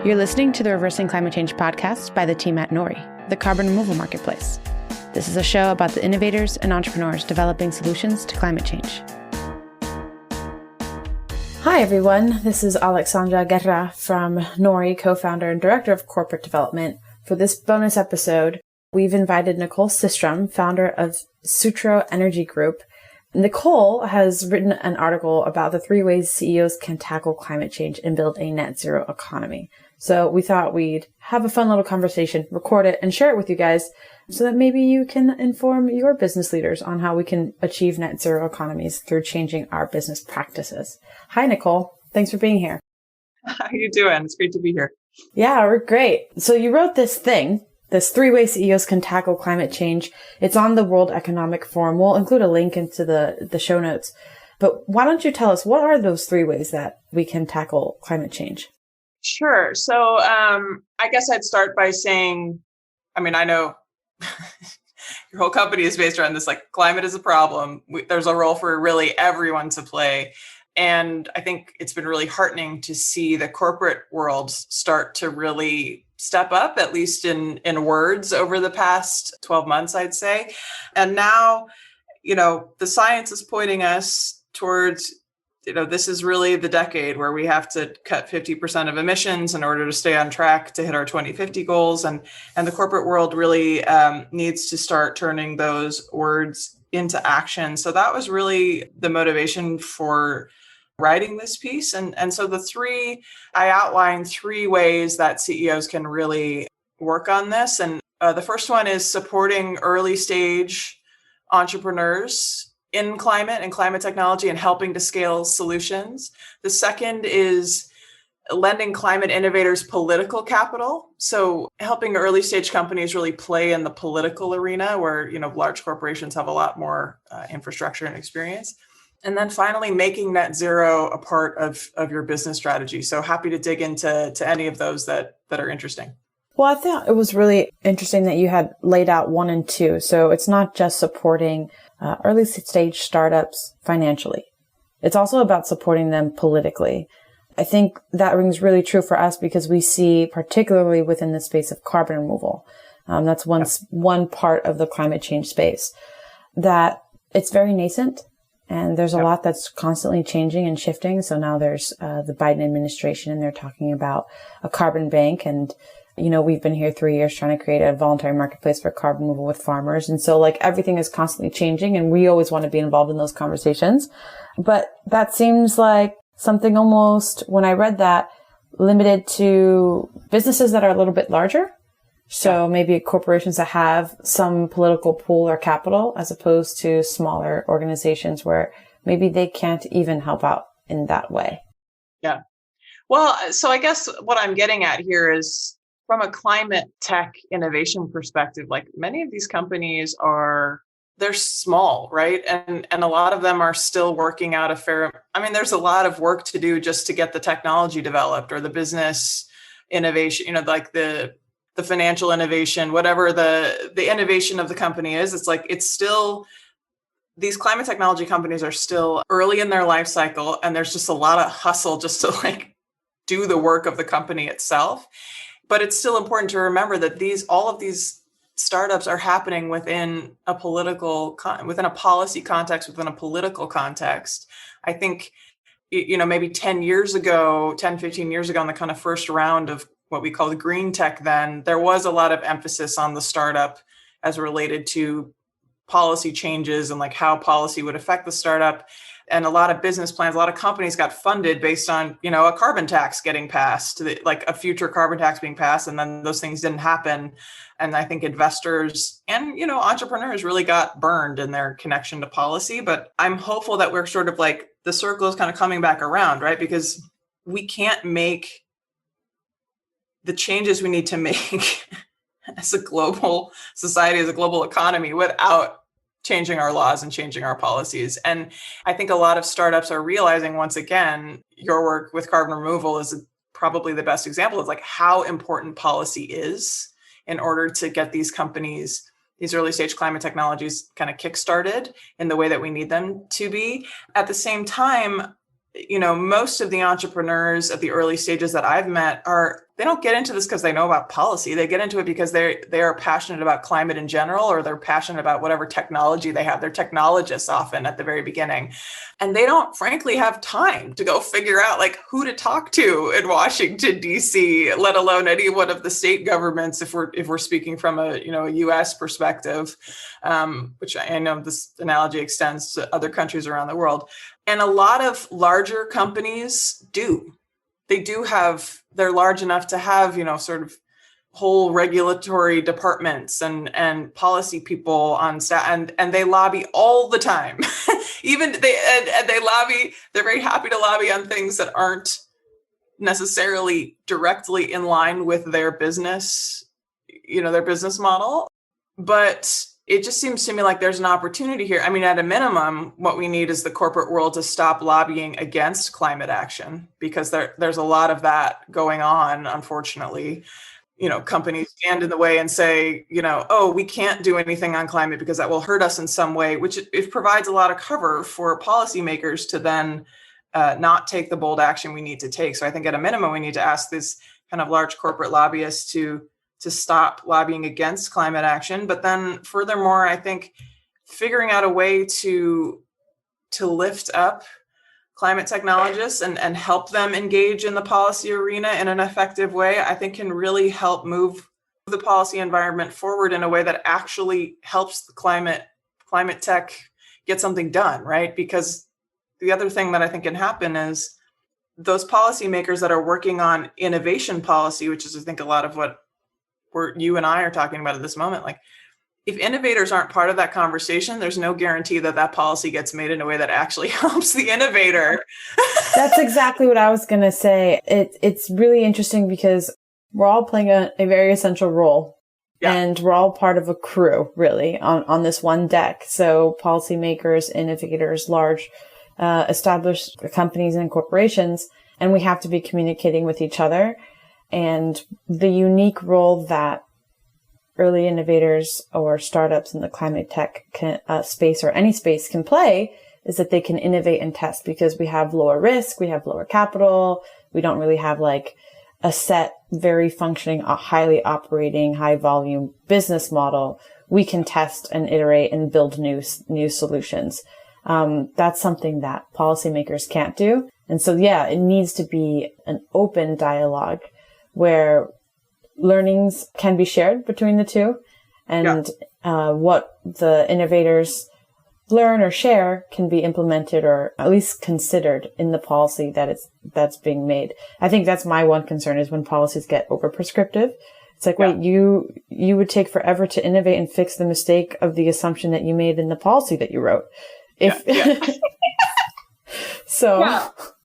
You're listening to the Reversing Climate Change podcast by the team at Nori, the carbon removal marketplace. This is a show about the innovators and entrepreneurs developing solutions to climate change. Hi, everyone. This is Alexandra Guerra from Nori, co-founder and director of corporate development. For this bonus episode, we've invited Nicole Systrom, founder of Sutro Energy Group. Nicole has written an article about the 3 ways CEOs can tackle climate change and build a net zero economy. So we thought we'd have a fun little conversation, record it, and share it with you guys so that maybe you can inform your business leaders on how we can achieve net zero economies through changing our business practices. Hi, Nicole. Thanks for being here. How you doing? It's great to be here. Yeah, we're great. So you wrote this 3 ways CEOs can tackle climate change. It's on the World Economic Forum. We'll include a link into the show notes. But why don't you tell us, what are those 3 ways that we can tackle climate change? Sure. So I guess I'd start by saying, I know your whole company is based around this, like, climate is a problem. There's a role for really everyone to play. And I think it's been really heartening to see the corporate world start to really step up, at least in words, over the past 12 months, I'd say. And now, the science is pointing us towards, this is really the decade where we have to cut 50% of emissions in order to stay on track to hit our 2050 goals. And the corporate world really needs to start turning those words into action. So that was really the motivation for writing this piece. And so I outlined 3 ways that CEOs can really work on this. And the first one is supporting early stage entrepreneurs in climate and climate technology and helping to scale solutions. The second is lending climate innovators political capital. So helping early stage companies really play in the political arena where, large corporations have a lot more infrastructure and experience. And then finally, making net zero a part of your business strategy. So happy to dig into any of those that are interesting. Well, I thought it was really interesting that you had laid out 1 and 2. So it's not just supporting early stage startups financially. It's also about supporting them politically. I think that rings really true for us because we see, particularly within the space of carbon removal, that's one part of the climate change space, that it's very nascent. And there's a lot that's constantly changing and shifting. So now there's the Biden administration, and they're talking about a carbon bank. And, we've been here 3 years trying to create a voluntary marketplace for carbon removal with farmers. And so, everything is constantly changing, and we always want to be involved in those conversations. But that seems like something almost, when I read that, limited to businesses that are a little bit larger. So maybe corporations that have some political pool or capital, as opposed to smaller organizations where maybe they can't even help out in that way. Yeah. Well, so I guess what I'm getting at here is, from a climate tech innovation perspective, many of these companies they're small, right? And a lot of them are still working out there's a lot of work to do just to get the technology developed or the business innovation, the financial innovation, whatever the innovation of the company is. It's still, these climate technology companies are still early in their life cycle, and there's just a lot of hustle just to do the work of the company itself. But it's still important to remember that all of these startups are happening within a policy context, within a political context. I think, maybe 15 years ago, in the kind of first round of what we call the green tech, then there was a lot of emphasis on the startup as related to policy changes and how policy would affect the startup. And a lot of business plans, a lot of companies got funded based on, a carbon tax getting passed, a future carbon tax being passed, and then those things didn't happen. And I think investors and, entrepreneurs really got burned in their connection to policy. But I'm hopeful that we're sort of the circle is kind of coming back around, right? Because we can't make the changes we need to make as a global society, as a global economy, without changing our laws and changing our policies. And I think a lot of startups are realizing, once again, your work with carbon removal is probably the best example of how important policy is in order to get these companies, these early stage climate technologies, kind of kickstarted in the way that we need them to be. At the same time, most of the entrepreneurs at the early stages that I've met they don't get into this because they know about policy. They get into it because they are passionate about climate in general, or they're passionate about whatever technology they have. They're technologists often at the very beginning. And they don't frankly have time to go figure out like who to talk to in Washington, DC, let alone any one of the state governments, if we're speaking from a US perspective, which I know this analogy extends to other countries around the world. And a lot of larger companies do. They're large enough to have, sort of whole regulatory departments and policy people on staff, and they lobby all the time. They're very happy to lobby on things that aren't necessarily directly in line with their business, their business model. But it just seems to me like there's an opportunity here. I mean, at a minimum, what we need is the corporate world to stop lobbying against climate action, because there's a lot of that going on, unfortunately. Companies stand in the way and say, oh, we can't do anything on climate because that will hurt us in some way, which it provides a lot of cover for policymakers to then not take the bold action we need to take. So I think at a minimum, we need to ask this kind of large corporate lobbyists to stop lobbying against climate action. But then furthermore, I think figuring out a way to lift up climate technologists and help them engage in the policy arena in an effective way, I think can really help move the policy environment forward in a way that actually helps the climate tech get something done, right? Because the other thing that I think can happen is those policymakers that are working on innovation policy, which is I think a lot of what you and I are talking about at this moment, like if innovators aren't part of that conversation, there's no guarantee that policy gets made in a way that actually helps the innovator. That's exactly what I was going to say. It's really interesting because we're all playing a very essential role. Yeah. And we're all part of a crew, really, on this one deck. So policymakers, innovators, large established companies and corporations, and we have to be communicating with each other. And the unique role that early innovators or startups in the climate tech space or any space can play is that they can innovate and test, because we have lower risk, we have lower capital, we don't really have like a set, very functioning, highly operating, high volume business model. We can test and iterate and build new solutions. That's something that policymakers can't do. And so, yeah, it needs to be an open dialogue where learnings can be shared between the two, and what the innovators learn or share can be implemented or at least considered in the policy that's being made. I think that's my one concern, is when policies get over prescriptive. It's like, wait, you would take forever to innovate and fix the mistake of the assumption that you made in the policy that you wrote. So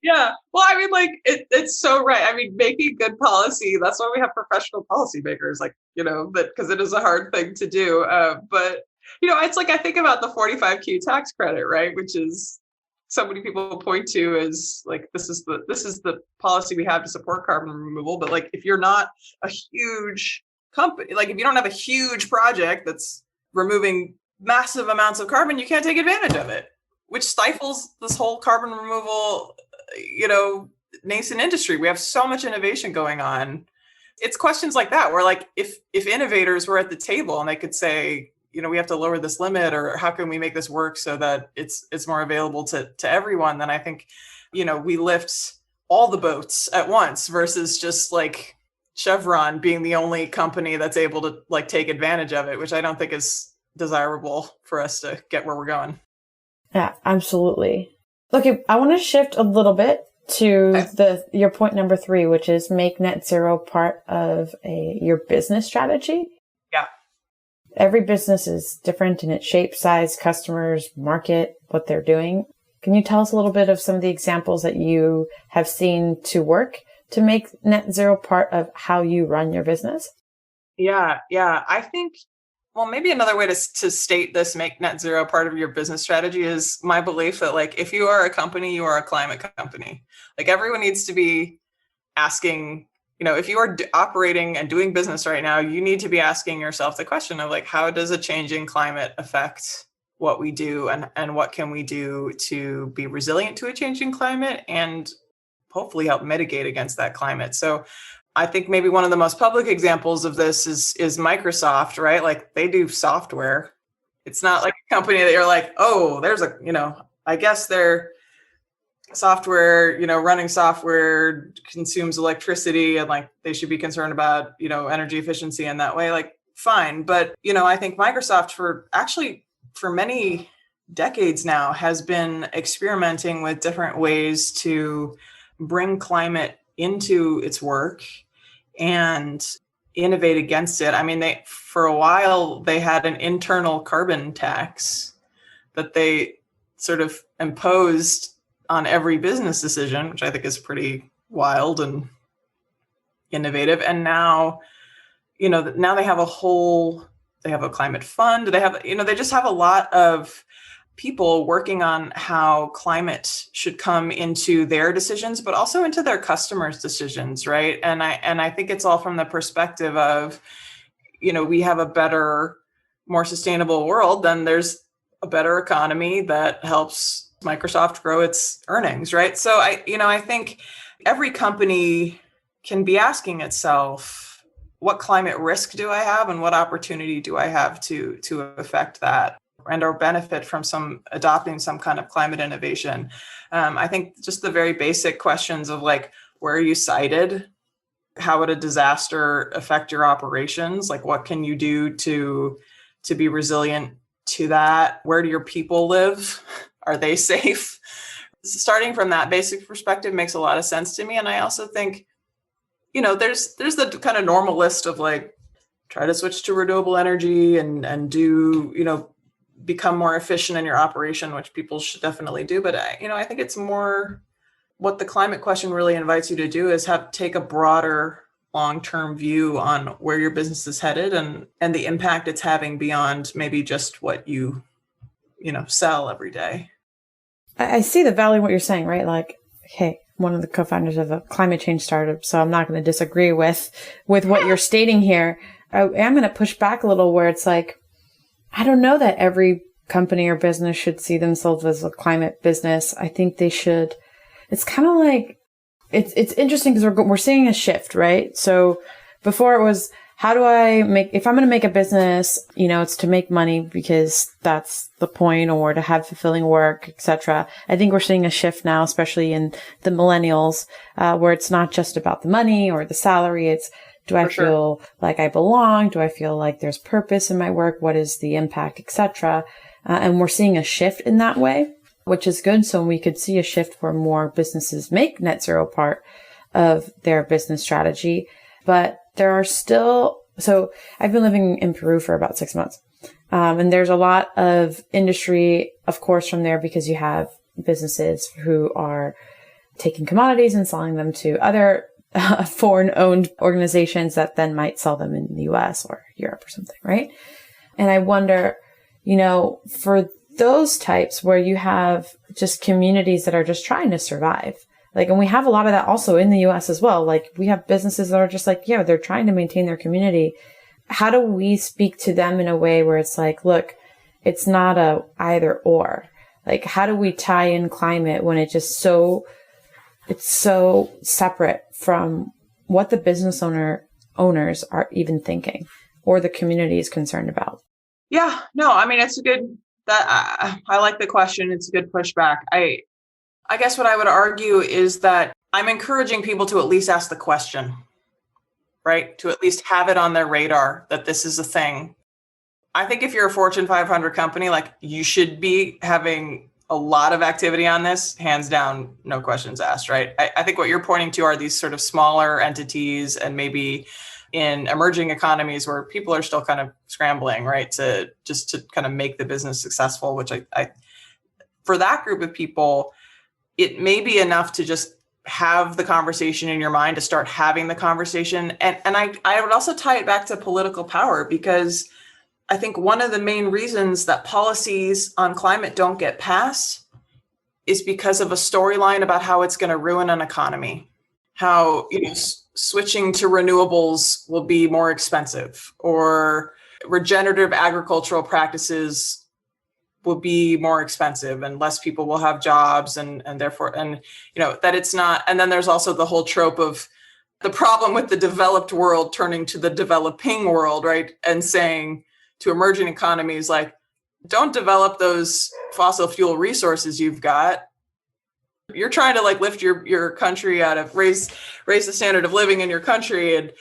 yeah. Well, I mean, like it's so right. I mean, making good policy, that's why we have professional policymakers, like, that, because it is a hard thing to do. But it's like, I think about the 45Q tax credit, right? Which is, so many people point to as like, this is the policy we have to support carbon removal. But like, if you're not a huge company, like if you don't have a huge project that's removing massive amounts of carbon, you can't take advantage of it, which stifles this whole carbon removal, nascent industry. We have so much innovation going on. It's questions like that where, like, if innovators were at the table and they could say, we have to lower this limit, or how can we make this work so that it's more available to everyone, then I think, we lift all the boats at once, versus just like Chevron being the only company that's able to like take advantage of it, which I don't think is desirable for us to get where we're going. Yeah, absolutely. Okay, I want to shift a little bit to your point number 3, which is make net zero part of your business strategy. Yeah. Every business is different in its shape, size, customers, market, what they're doing. Can you tell us a little bit of some of the examples that you have seen to work to make net zero part of how you run your business? Yeah. I think, well, maybe another way to state this, make net zero part of your business strategy, is my belief that, like, if you are a company, you are a climate company. Like, everyone needs to be asking, if you are operating and doing business right now, you need to be asking yourself the question of, like, how does a changing climate affect what we do, and what can we do to be resilient to a changing climate and hopefully help mitigate against that climate? So I think maybe one of the most public examples of this is Microsoft, right? Like they do software. It's not like a company that you're like, oh, there's a, I guess their software, running software consumes electricity and like they should be concerned about, energy efficiency in that way. Like, fine. But, I think Microsoft for many decades now has been experimenting with different ways to bring climate into its work and innovate against it. I mean, for a while, they had an internal carbon tax that they sort of imposed on every business decision, which I think is pretty wild and innovative. And now, now they have a climate fund. They just have a lot of people working on how climate should come into their decisions, but also into their customers' decisions, right? And I think it's all from the perspective of, we have a better, more sustainable world, then there's a better economy that helps Microsoft grow its earnings, right? So I think every company can be asking itself, what climate risk do I have and what opportunity do I have to affect that and or benefit from adopting some kind of climate innovation? I think just the very basic questions of like, where are you sited? How would a disaster affect your operations? Like, what can you do to be resilient to that? Where do your people live? Are they safe? Starting from that basic perspective makes a lot of sense to me. And I also think, there's the kind of normal list of like, try to switch to renewable energy and do, become more efficient in your operation, which people should definitely do. But I think it's more what the climate question really invites you to do is take a broader long-term view on where your business is headed and the impact it's having beyond maybe just what you sell every day. I see the value in what you're saying, right? Like, hey, one of the co-founders of a climate change startup, so I'm not going to disagree with what you're stating here. I am going to push back a little where it's like, I don't know that every company or business should see themselves as a climate business. I think they should. It's kind of like, it's interesting because we're seeing a shift, right? So before it was, if I'm going to make a business, it's to make money because that's the point, or to have fulfilling work, etc. I think we're seeing a shift now, especially in the millennials, where it's not just about the money or the salary. It's, do I feel like I belong? Do I feel like there's purpose in my work? What is the impact, etc. And we're seeing a shift in that way, which is good. So we could see a shift where more businesses make net zero part of their business strategy. But there are still, so I've been living in Peru for about 6 months. And there's a lot of industry, of course, from there, because you have businesses who are taking commodities and selling them to other foreign-owned organizations that then might sell them in the US or Europe or something, right? And I wonder, for those types where you have just communities that are just trying to survive, like, and we have a lot of that also in the US as well. Like, we have businesses that are just like, they're trying to maintain their community. How do we speak to them in a way where it's like, look, it's not a either or? Like, how do we tie in climate when it's so separate from what the business owners are even thinking or the community is concerned about? Yeah, no, I mean, it's a good, I like the question. It's a good pushback. I guess what I would argue is that I'm encouraging people to at least ask the question, right? To at least have it on their radar that this is a thing. I think if you're a Fortune 500 company, like, you should be having a lot of activity on this, hands down, no questions asked, right? I think what you're pointing to are these sort of smaller entities and maybe in emerging economies where people are still kind of scrambling, right? To kind of make the business successful, which I for that group of people, it may be enough to just have the conversation in your mind, to start having the conversation. And I would also tie it back to political power, because I think one of the main reasons that policies on climate don't get passed is because of a storyline about how it's going to ruin an economy, how switching to renewables will be more expensive, or regenerative agricultural practices will be more expensive and less people will have jobs and therefore, that it's not. And then there's also the whole trope of the problem with the developed world turning to the developing world, right? And saying to emerging economies, like, don't develop those fossil fuel resources you've got. You're trying to like lift your country out of raise the standard of living in your country,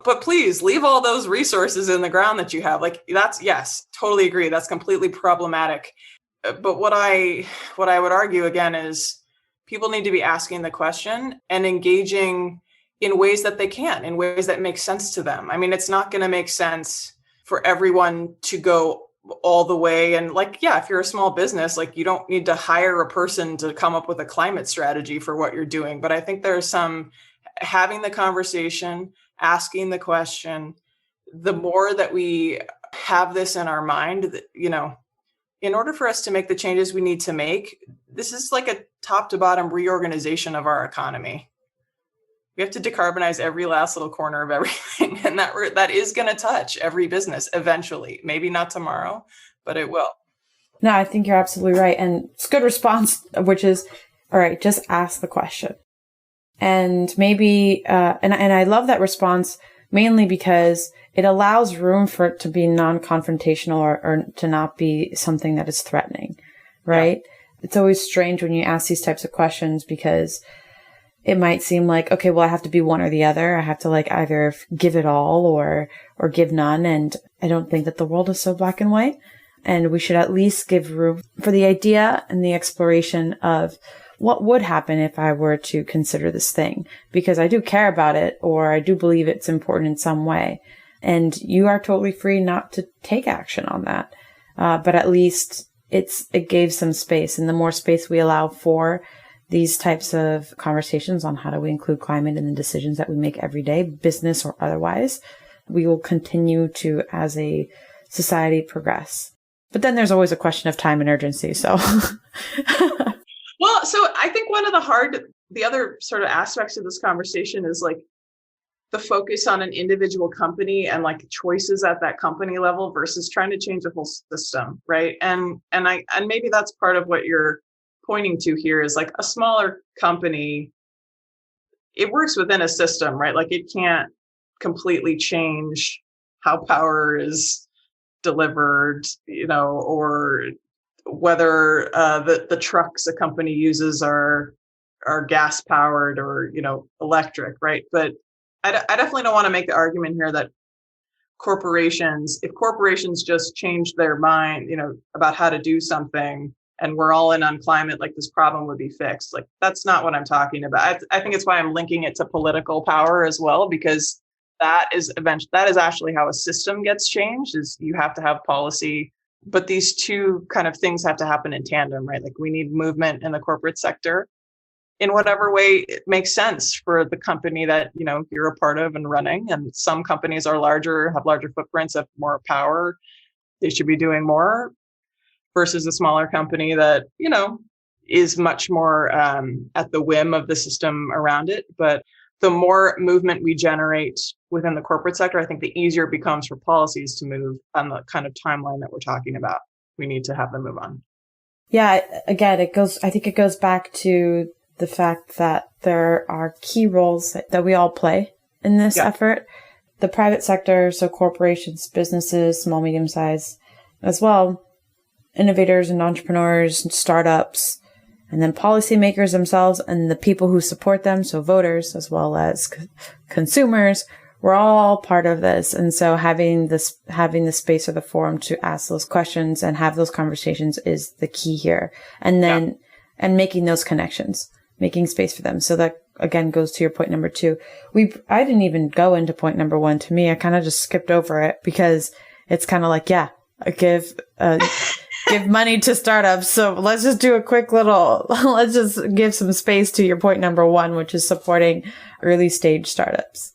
but please leave all those resources in the ground that you have. Like, that's, yes, totally agree. That's completely problematic. But what I would argue again is people need to be asking the question and engaging in ways that they can, in ways that make sense to them. I mean, it's not going to make sense for everyone to go all the way. And like, yeah, if you're a small business, like you don't need to hire a person to come up with a climate strategy for what you're doing. But I think there's some having the conversation, asking the question, the more that we have this in our mind, that, you know, in order for us to make the changes we need to make, this is like a top to bottom reorganization of our economy. We have to decarbonize every last little corner of everything. And that is going to touch every business eventually. Maybe not tomorrow, but it will. No, I think you're absolutely right. And it's a good response, which is, all right, just ask the question. And maybe, and I love that response mainly because it allows room for it to be non-confrontational or to not be something that is threatening, right? Yeah. It's always strange when you ask these types of questions because it might seem like, okay, well, I have to be one or the other. I have to like either give it all or give none. And I don't think that the world is so black and white. And we should at least give room for the idea and the exploration of what would happen if I were to consider this thing, because I do care about it or I do believe it's important in some way. And you are totally free not to take action on that. But at least it gave some space, and the more space we allow for these types of conversations on how do we include climate in the decisions that we make every day, business or otherwise, we will continue to, as a society, progress. But then there's always a question of time and urgency. So, well, so I think one of the other sort of aspects of this conversation is like the focus on an individual company and like choices at that company level versus trying to change the whole system, right? And maybe that's part of what you're pointing to here is like a smaller company, it works within a system, right? Like it can't completely change how power is delivered, you know, or whether the trucks a company uses are gas powered or, you know, electric, right? But I definitely don't want to make the argument here that if corporations just change their mind, you know, about how to do something, and we're all in on climate, like this problem would be fixed. Like, that's not what I'm talking about. I think it's why I'm linking it to political power as well, because that is actually how a system gets changed, is you have to have policy. But these two kind of things have to happen in tandem, right? Like we need movement in the corporate sector in whatever way it makes sense for the company that, you know, you're a part of and running. And some companies are larger, have larger footprints, have more power. They should be doing more. Versus a smaller company that, you know, is much more at the whim of the system around it. But the more movement we generate within the corporate sector, I think the easier it becomes for policies to move on the kind of timeline that we're talking about. We need to have them move on. Yeah, again, I think it goes back to the fact that there are key roles that we all play in this effort. The private sector, so corporations, businesses, small, medium size as well, innovators and entrepreneurs and startups, and then policymakers themselves and the people who support them, so voters as well as consumers, we're all part of this. And so having the space or the forum to ask those questions and have those conversations is the key here. And then, and making those connections, making space for them. So that again goes to your point number 2. I didn't even go into point number 1. To me, I kind of just skipped over it because it's kind of like, give money to startups. So let's just do a quick let's just give some space to your point number 1, which is supporting early stage startups.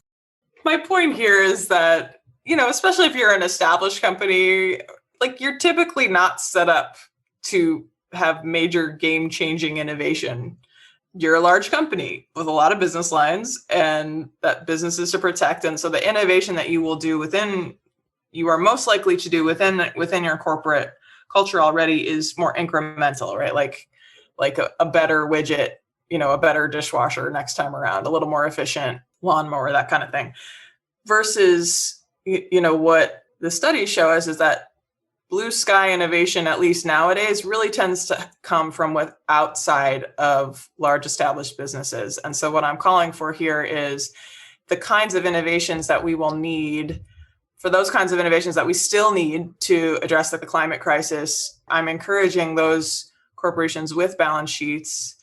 My point here is that, you know, especially if you're an established company, like you're typically not set up to have major game changing innovation. You're a large company with a lot of business lines and that business is to protect. And so the innovation that you will do you are most likely to do within your corporate culture already is more incremental, right? Like a better widget a better dishwasher next time around, a little more efficient lawnmower, that kind of thing. Versus, what the studies show us is that blue sky innovation, at least nowadays, really tends to come from outside of large established businesses. And so what I'm calling for here is the kinds of innovations that we will need, for those kinds of innovations that we still need to address the climate crisis. I'm encouraging those corporations with balance sheets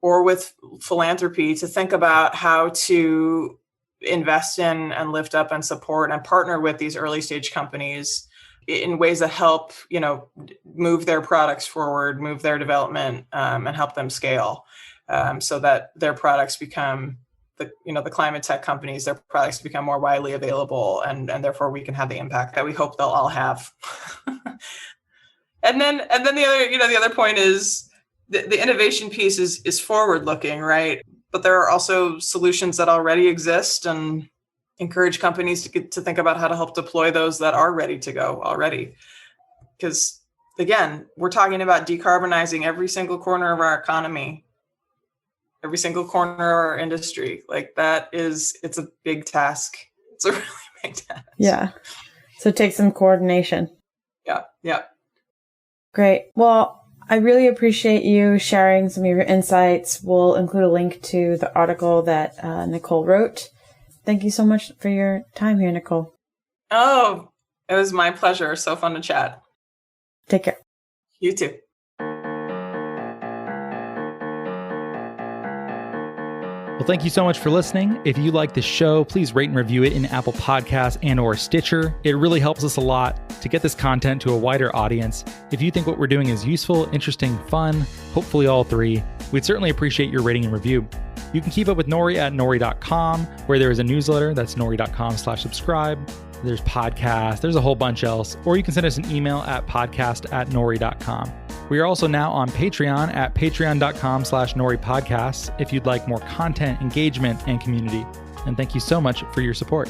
or with philanthropy to think about how to invest in and lift up and support and partner with these early stage companies in ways that help, move their products forward, move their development, and help them scale, so that their products become the climate tech companies, their products become more widely available, and therefore we can have the impact that we hope they'll all have. and then the other point is the innovation piece is forward looking, right? But there are also solutions that already exist, and encourage companies to think about how to help deploy those that are ready to go already. Because again, we're talking about decarbonizing every single corner of our economy, every single corner of our industry. Like it's a big task. It's a really big task. Yeah. So it takes some coordination. Yeah. Great. Well, I really appreciate you sharing some of your insights. We'll include a link to the article that Nicole wrote. Thank you so much for your time here, Nicole. Oh, it was my pleasure. So fun to chat. Take care. You too. Well, thank you so much for listening. If you like this show, please rate and review it in Apple Podcasts and/or Stitcher. It really helps us a lot to get this content to a wider audience. If you think what we're doing is useful, interesting, fun, hopefully all three, we'd certainly appreciate your rating and review. You can keep up with Nori at nori.com, where there is a newsletter. That's nori.com/subscribe. There's podcasts. There's a whole bunch else. Or you can send us an email at podcast@nori.com. We are also now on Patreon at patreon.com/NoriPodcasts if you'd like more content, engagement, and community. And thank you so much for your support.